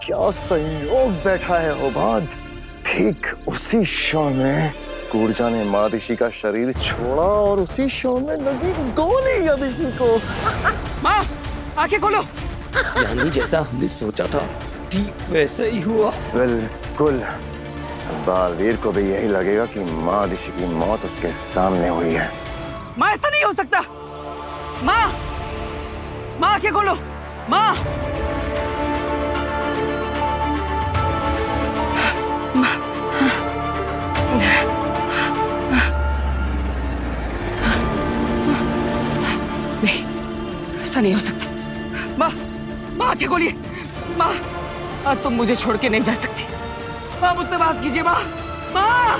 क्या संयोग बैठा है ओबाद। ठीक उसी क्षण में कूर्जा ने मादिशी का शरीर छोड़ा और उसी क्षण में लगी गोली अदिति को। माँ, आंखें खोलो। यानी जैसा हमने सोचा था ठीक वैसा ही हुआ। बिल्कुल। बालवीर को भी यही लगेगा कि मादिशी की मौत उसके सामने हुई है। माँ, ऐसा नहीं हो सकता। माँ, माँ आंखें खोलो। माँ, नहीं, ऐसा नहीं हो सकता। माँ, माँ आंखें खोलिए। माँ, आज तुम मुझे छोड़ के नहीं जा सकती। माँ, मुझसे बात कीजिए। माँ, माँ।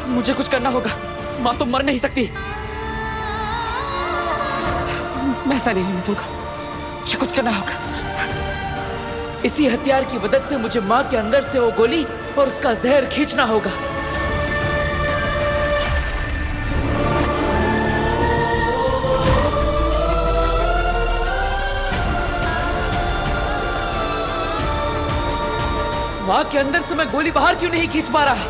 मुझे कुछ करना होगा। माँ तो मर नहीं सकती। मैं ऐसा नहीं होने दूंगा। मुझे कुछ करना होगा। इसी हथियार की मदद से मुझे माँ के अंदर से वो गोली और उसका जहर खींचना होगा। माँ के अंदर से मैं गोली बाहर क्यों नहीं खींच पा रहा?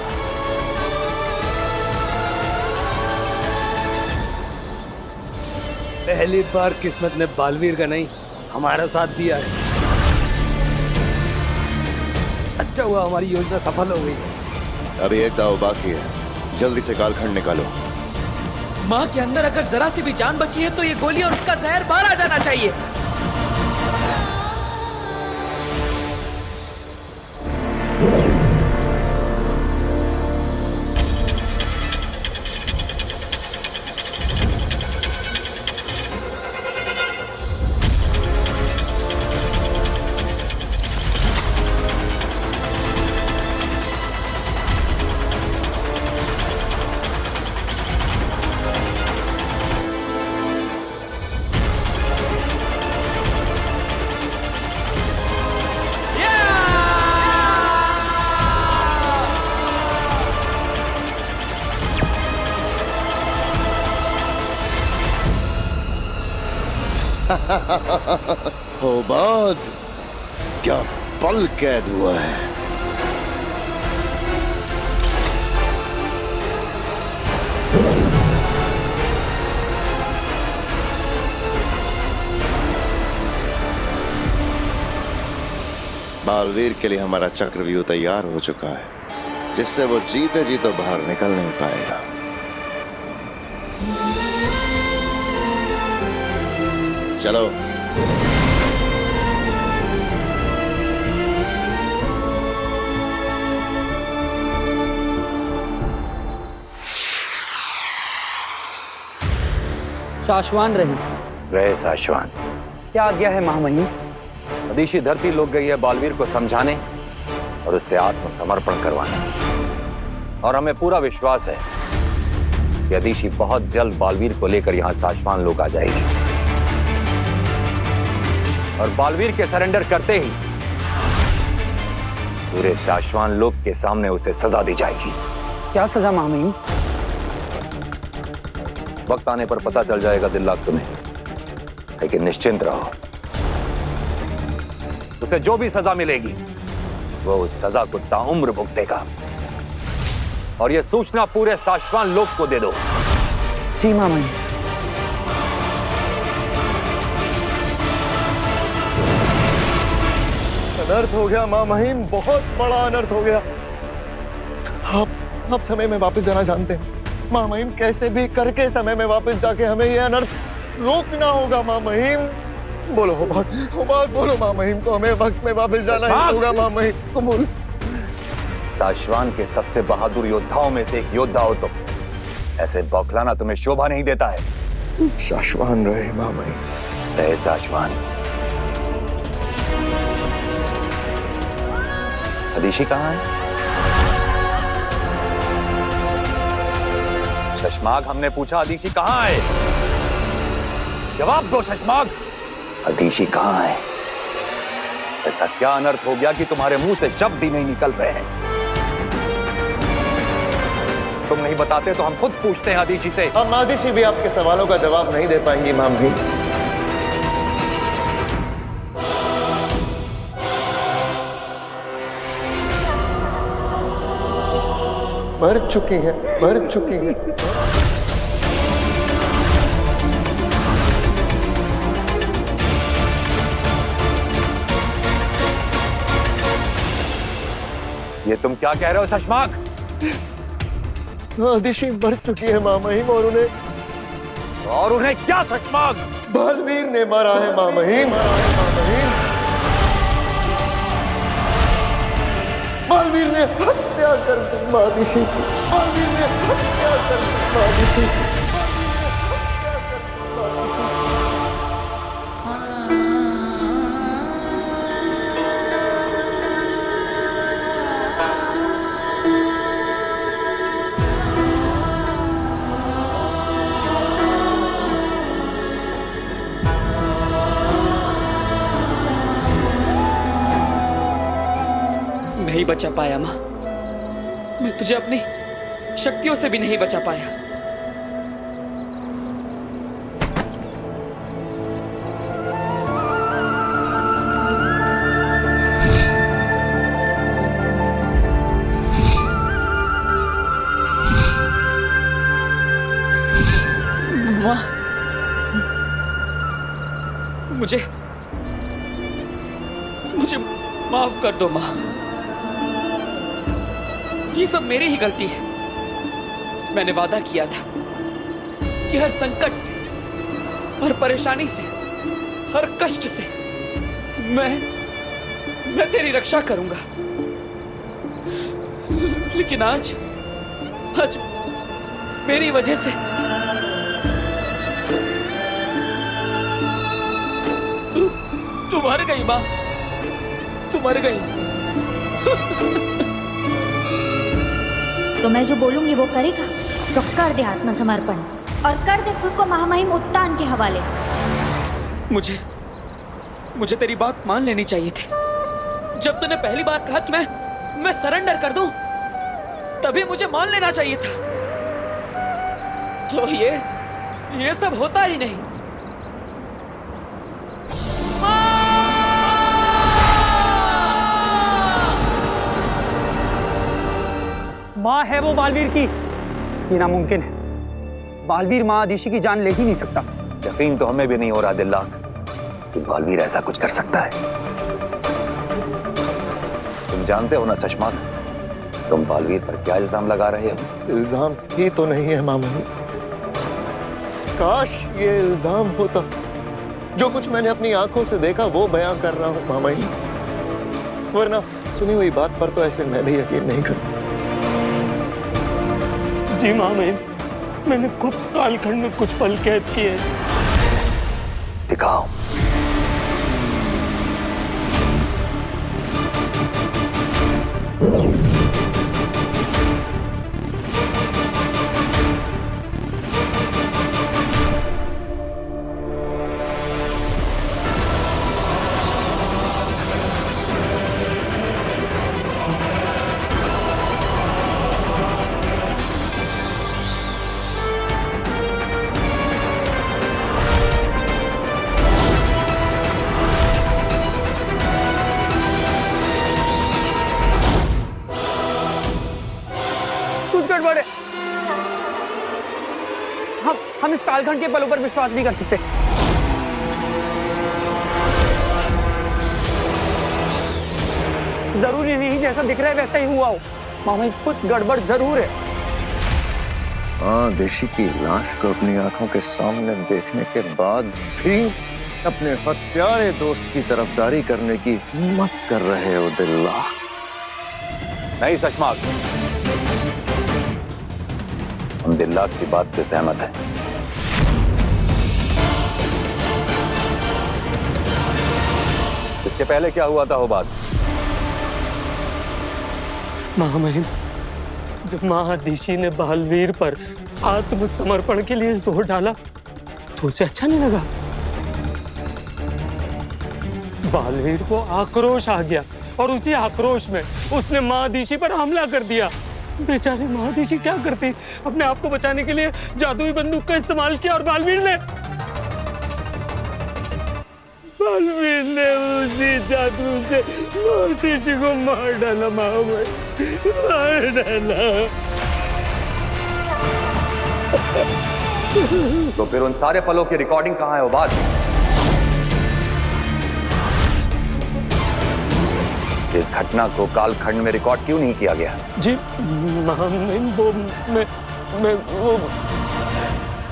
पहली बार किस्मत ने बालवीर का नहीं हमारा साथ दिया है। अच्छा हुआ हमारी योजना सफल हो गई है। अभी एक दाव बाकी है, जल्दी से कालखंड निकालो। माँ के अंदर अगर जरा सी भी जान बची है तो ये गोली और उसका जहर बाहर आ जाना चाहिए। ओबाद, क्या पल कैद हुआ है। बालवीर के लिए हमारा चक्रव्यूह तैयार हो चुका है, जिससे वो जीते जी तो बाहर निकल नहीं पाएगा। चलो। साशवान रहे साशवान। क्या आज्ञा है महामहिम? अदिशी धरती लोग गई है बालवीर को समझाने और उससे आत्मसमर्पण करवाने, और हमें पूरा विश्वास है कि अदिशी बहुत जल्द बालवीर को लेकर यहां साशवान लोग आ जाएगी और बालवीर के सरेंडर करते ही पूरे साशवान लोग के सामने उसे सजा दी जाएगी। क्या सजा महामहिम? वक्त आने पर पता चल जाएगा दिल्लाक तुम्हें, लेकिन निश्चिंत रहो, उसे जो भी सजा मिलेगी वो उस सजा को ताउम्र भुगतेगा, और यह सूचना पूरे साशवान लोक को दे दो। जी महामहिम। अनर्थ हो गया मां महिम, बहुत बड़ा अनर्थ हो गया। आप समय में वापस जाना जानते हैं मां महिम, कैसे भी करके समय में वापस जाके हमें यह अनर्थ रोकना होगा मां महिम। बोलो बात बोलो मां महिम को, हमें वक्त में वापस जाना ही होगा मां महिम को। बोलो। साशवान के सबसे बहादुर योद्धाओं में से एक योद्धा हो तुम, ऐसे बौखलाना तुम्हें शोभा नहीं देता है। साशवान रहे मां महिम। रहे साशवान। अदिशी कहाँ है? शशमाग, हमने पूछा अदिशी कहाँ है? जवाब दो शशमाग, अदिशी कहाँ है? ऐसा क्या अनर्थ हो गया कि तुम्हारे मुंह से शब्द ही नहीं निकल रहे हैं? तुम नहीं बताते तो हम खुद पूछते हैं आदिशी से। अब आदिशी भी आपके सवालों का जवाब नहीं दे पाएंगी माँ महिम। मर चुकी है, मर चुकी है। ये तुम क्या कह रहे हो शशमाक? आदिशी मर चुकी है माँ महिम, और उन्हें क्या शशमाक? बालवीर ने मारा है माँ महिम। बालवीर ने हत्या कर दी मादिशी की। बालवीर ने हत्या कर दी मादिशी की। नहीं बचा पाया माँ, मैं तुझे अपनी शक्तियों से भी नहीं बचा पाया। माँ, मुझे माफ कर दो माँ। ये सब मेरी ही गलती है। मैंने वादा किया था कि हर संकट से, हर परेशानी से, हर कष्ट से मैं तेरी रक्षा करूंगा। लेकिन आज मेरी वजह से तू मर गई माँ, तू मर गई। तो मैं जो बोलूंगी वो करेगा? तो कर दे आत्मसमर्पण और कर दे खुद को महामहिम उत्तान के हवाले। मुझे तेरी बात मान लेनी चाहिए थी। जब तूने पहली बार कहा कि मैं सरेंडर कर दूं, तभी मुझे मान लेना चाहिए था। तो ये सब होता ही नहीं। माँ है वो बालवीर की, ये नामुमकिन है। बालवीर माँ आदिशी की जान ले ही नहीं सकता। यकीन तो हमें भी नहीं हो रहा दिल्लाक कि बालवीर ऐसा कुछ कर सकता है। तुम जानते हो ना शशमाक, तुम बालवीर पर क्या इल्जाम लगा रहे हो? इल्जाम ही तो नहीं है माँ महिम। काश ये इल्जाम होता। जो कुछ मैंने अपनी आंखों से देखा वो बयां कर रहा हूं माँ महिम, वरना सुनी हुई बात पर तो ऐसे मैं भी यकीन नहीं करता। जी माँ महिम, मैंने खुद कालखंड में कुछ पल कैद किए। दिखाओ। गड़बड़ है। हम इस कालखंड के पलों पर विश्वास नहीं कर सकते। जरूरी नहीं जैसा दिख रहा है वैसा ही हुआ हो। मामा कुछ गड़बड़ जरूर है। आदिशी की लाश को अपनी आंखों के सामने देखने के बाद भी अपने हत्यारे दोस्त की तरफदारी करने की हिम्मत कर रहे हो दिल्ला। नहीं शशमाक, हम दिल्लाक की बात से सहमत हैं। इसके पहले क्या हुआ था वो बात? महामहिम, जब महादिशी ने बालवीर पर आत्मसमर्पण के लिए जोर डाला तो उसे अच्छा नहीं लगा। बालवीर को आक्रोश आ गया और उसी आक्रोश में उसने महादिशी पर हमला कर दिया। बेचारे महादेशी क्या करते, अपने आप को बचाने के लिए जादुई बंदूक का इस्तेमाल किया और बालवीर ने उसी जादू से महादेशी को मार डाला। मार डाला। तो फिर उन सारे पलों की रिकॉर्डिंग कहाँ है उबाद? इस घटना को कालखंड में रिकॉर्ड क्यों नहीं किया गया? जी महामहिम, वो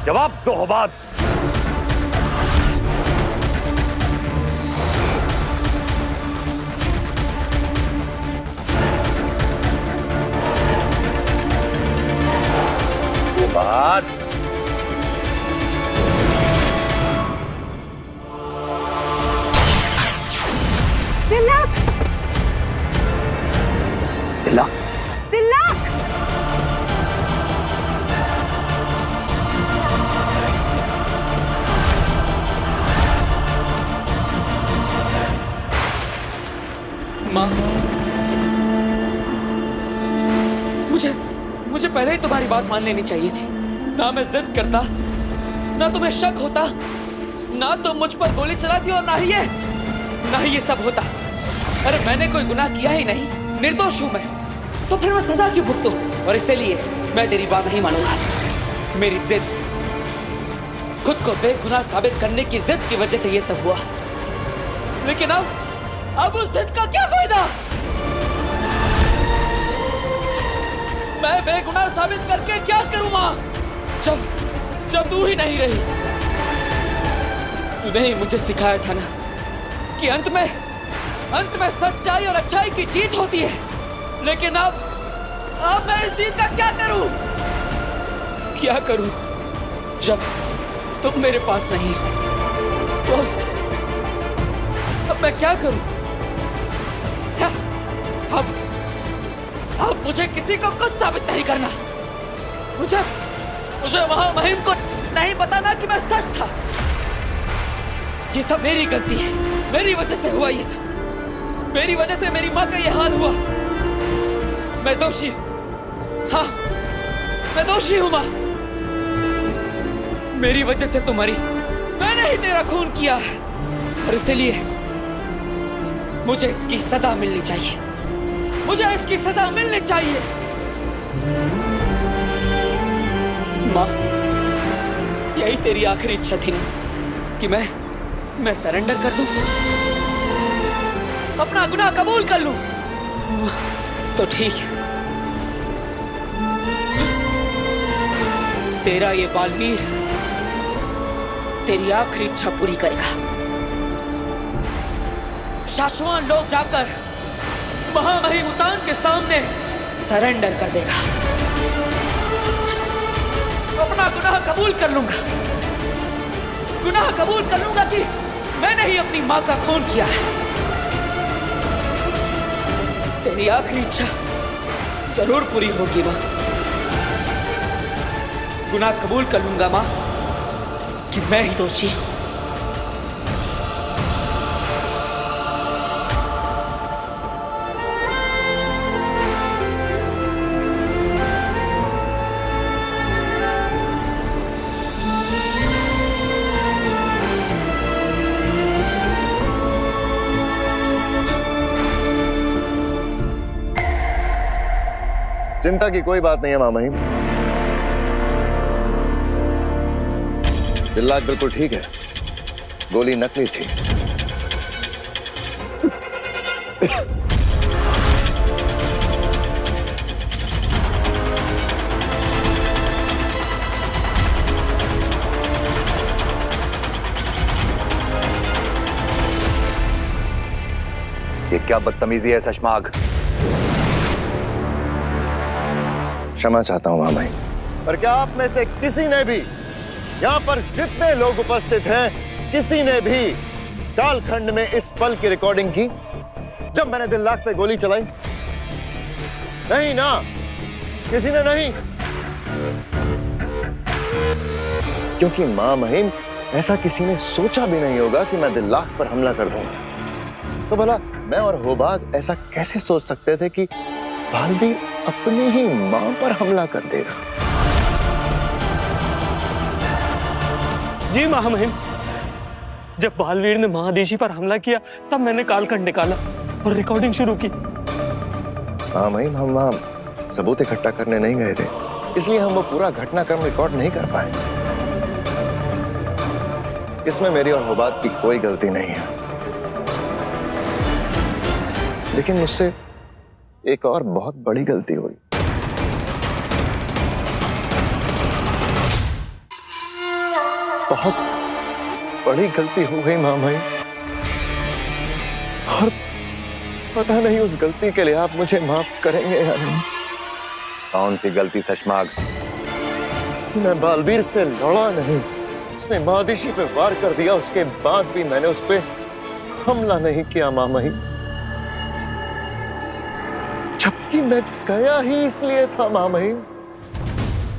जवाब दो उबाद। उबाद, तिलक, तिलक, तिलक। माँ, मुझे पहले ही तुम्हारी बात मान लेनी चाहिए थी। ना मैं जिद करता, ना तुम्हें शक होता, ना तुम मुझ पर गोली चलाती और ना ही ये सब होता। अरे मैंने कोई गुनाह किया ही नहीं, निर्दोष हूं मैं, तो फिर मैं सजा क्यों भुगतूं? और इसलिए मैं तेरी बात नहीं मानूंगा। मेरी जिद, खुद को बेगुनाह साबित करने की जिद की वजह से ये सब हुआ। लेकिन अब उस जिद का क्या फायदा? मैं बेगुनाह साबित करके क्या करूं मां? जब तू ही नहीं रही। तूने ही मुझे सिखाया था ना कि अंत में सच्चाई और अच्छाई की जीत होती है। लेकिन अब मैं इस जीत का क्या करूं? जब तुम मेरे पास नहीं हो, तो अब मैं क्या करूं? अब मुझे किसी को कुछ साबित नहीं करना। मुझे महामहिम को नहीं बताना कि मैं सच था। ये सब मेरी गलती है, मेरी वजह से हुआ ये सब। मेरी वजह से मेरी माँ का ये हाल हुआ। मैं दोषी, हाँ मैं दोषी हूँ माँ। मेरी वजह से तू मरी, मैंने ही तेरा खून किया है, और इसलिए मुझे इसकी सजा मिलनी चाहिए। मुझे इसकी सजा मिलनी चाहिए। माँ, यही तेरी आखिरी इच्छा थी ना कि मैं सरेंडर कर दूं, अपना गुनाह कबूल कर लूं? तो ठीक है, तेरा ये बालवीर तेरी आखिरी इच्छा पूरी करेगा। शाश्वान लोग जाकर महामहिम उतान के सामने सरेंडर कर देगा। अपना गुनाह कबूल कर लूंगा। गुनाह कबूल कर लूंगा कि मैंने ही अपनी मां का खून किया है। तेरी आखिरी इच्छा जरूर पूरी होगी मां। गुनाह कबूल कर लूंगा मां कि मैं ही दोषी हूं। चिंता की कोई बात नहीं है महामहिम। तिलक बिल्कुल ठीक है, गोली नकली थी। ये क्या बदतमीजी है शशमाग? क्षमा चाहता हूं महामहिम, पर क्या आप में से किसी ने भी, यहाँ पर जितने लोग उपस्थित हैं, किसी ने भी कालखंड में इस पल की रिकॉर्डिंग की जब मैंने दिल्लाक पे गोली चलाई? नहीं ना, किसी ने नहीं। क्योंकि महामहिम, ऐसा किसी ने सोचा भी नहीं होगा कि मैं दिल्लाक पर हमला कर दूंगा। तो भला मैं और होबाद ऐसा कैसे सोच सकते थे कि बालवीर अपनी ही मां पर हमला कर देगा। जी महामहिम, जब बालवीर ने महादेशी पर हमला किया तब मैंने कालखंड निकाला और रिकॉर्डिंग शुरू की। महामहिम, हम वहां सबूत इकट्ठा करने नहीं गए थे, इसलिए हम वो पूरा घटनाक्रम रिकॉर्ड नहीं कर पाए। इसमें मेरी और हुबात की कोई गलती नहीं है, लेकिन मुझसे एक और बहुत बड़ी गलती हुई। बहुत बड़ी गलती हो गई महामहिम, और पता नहीं उस गलती के लिए आप मुझे माफ करेंगे या नहीं। कौन सी गलती शशमाग? मैं बालवीर से लड़ा नहीं, उसने महादिशी पे वार कर दिया, उसके बाद भी मैंने उस पे हमला नहीं किया महामहिम, जबकि मैं गया ही इसलिए था महामहिम।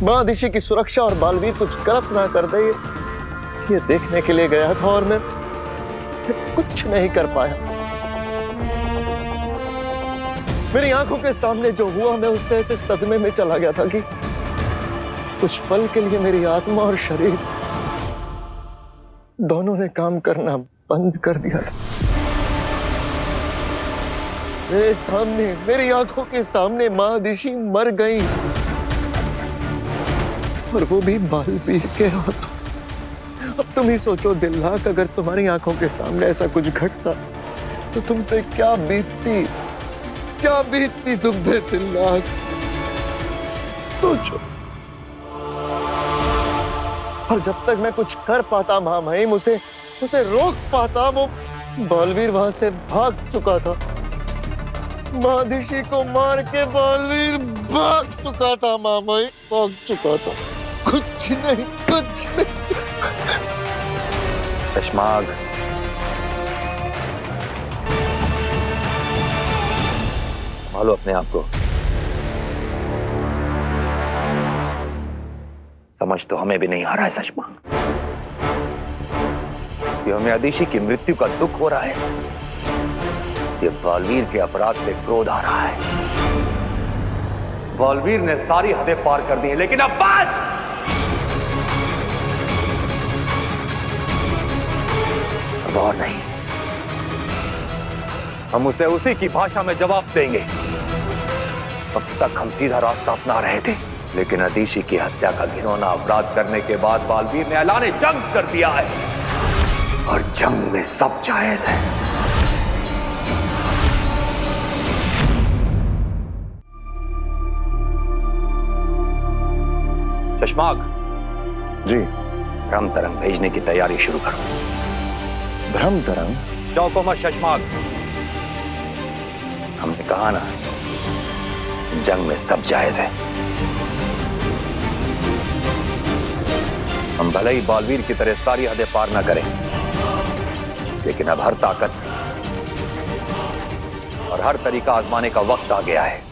महादिशी की सुरक्षा और बालवीर कुछ गलत ना कर दे ये देखने के लिए गया था, और मैं कुछ नहीं कर पाया। मेरी आंखों के सामने जो हुआ, मैं उससे ऐसे सदमे में चला गया था कि कुछ पल के लिए मेरी आत्मा और शरीर दोनों ने काम करना बंद कर दिया था। मेरे सामने, मेरी आंखों के सामने महादिशी मर गई, और वो भी बालवीर के हाथों। अब तुम ही सोचो दिलनाक, अगर तुम्हारी आंखों के सामने ऐसा कुछ घटता तो तुम पे क्या बीतती, क्या बीतती तुम पे दिलनाक। सोचो। और जब तक मैं कुछ कर पाता महामहिम, उसे रोक पाता, वो बालवीर वहां से भाग चुका था। महादिशी को मार के बालवीर भाग चुका था महामहिम, भाग चुका था। कुछ नहीं, कुछ नहीं। शशमाग, संभालो अपने आप को। समझ तो हमें भी नहीं आ रहा है शशमाग, ये हमें आदिशी की मृत्यु का दुख हो रहा है, ये बालवीर के अपराध पे क्रोध आ रहा है। बालवीर ने सारी हदें पार कर दी है, लेकिन अब बस, अब और नहीं। हम उसे उसी की भाषा में जवाब देंगे। अब तक हम सीधा रास्ता अपना रहे थे, लेकिन आदिशी की हत्या का घिनौना अपराध करने के बाद बालवीर ने ऐलान जंग कर दिया है, और जंग में सब जायज है। शशमाग जी, भ्रम तरंग भेजने की तैयारी शुरू करो। भ्रम तरंग? चौंको मत शशमाग, हमने कहा ना, जंग में सब जायज है। हम भले ही बालवीर की तरह सारी हदें पार ना करें, लेकिन अब हर ताकत और हर तरीका आजमाने का वक्त आ गया है।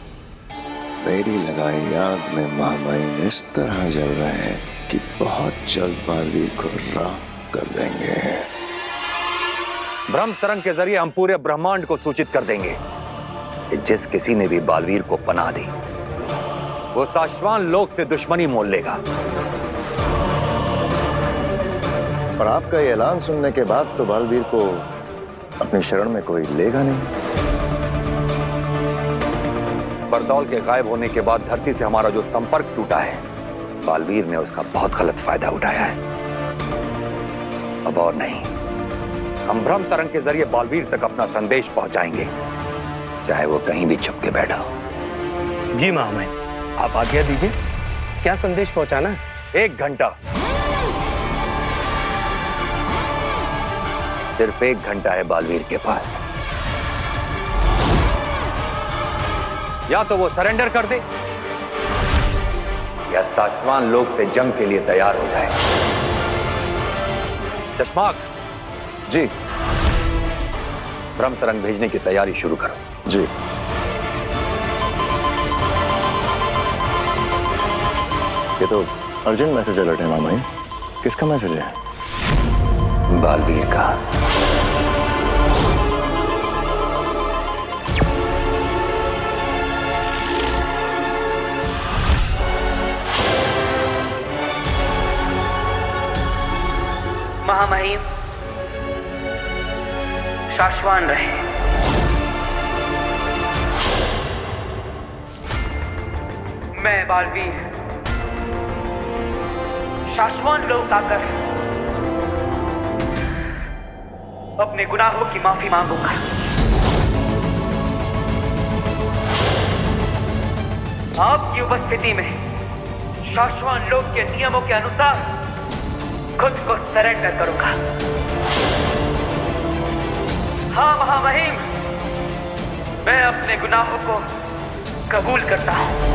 मेरी लगाई आग में महामहिम इस तरह जल रहे हैं कि बहुत जल्द बालवीर को राख कर देंगे। भ्रम तरंग के जरिए हम पूरे ब्रह्मांड को सूचित कर देंगे कि जिस किसी ने भी बालवीर को पनाह दी, वो साश्वान लोक से दुश्मनी मोल लेगा। और आपका ये ऐलान सुनने के बाद तो बालवीर को अपनी शरण में कोई लेगा नहीं। बरदौल के गायब होने के बाद धरती से हमारा जो संपर्क टूटा है, बालवीर ने उसका बहुत गलत फायदा उठाया है। अब और नहीं, हम भ्रम तरंग के जरिए बालवीर तक अपना संदेश पहुंचाएंगे, चाहे वो कहीं भी छुप के बैठा हो। जी महामहिम, आप आज्ञा दीजिए, क्या संदेश पहुंचाना है? 1 घंटा, सिर्फ 1 घंटा है बालवीर के पास। या तो वो सरेंडर कर दे, या साश्वान लोक से जंग के लिए तैयार हो जाए। शशमाग जी, भ्रम तरंग भेजने की तैयारी शुरू करो। जी। ये तो अर्जेंट मैसेज अलर्ट है मामा। किसका मैसेज है? बालवीर का। महामहिम शाश्वान रहे। मैं बालवीर शाश्वान लोक आकर अपने गुनाहों की माफी मांगूंगा। आपकी उपस्थिति में शाश्वान लोक के नियमों के अनुसार खुद को सरेंडर करूंगा। हाँ महामहिम, मैं अपने गुनाहों को कबूल करता हूं।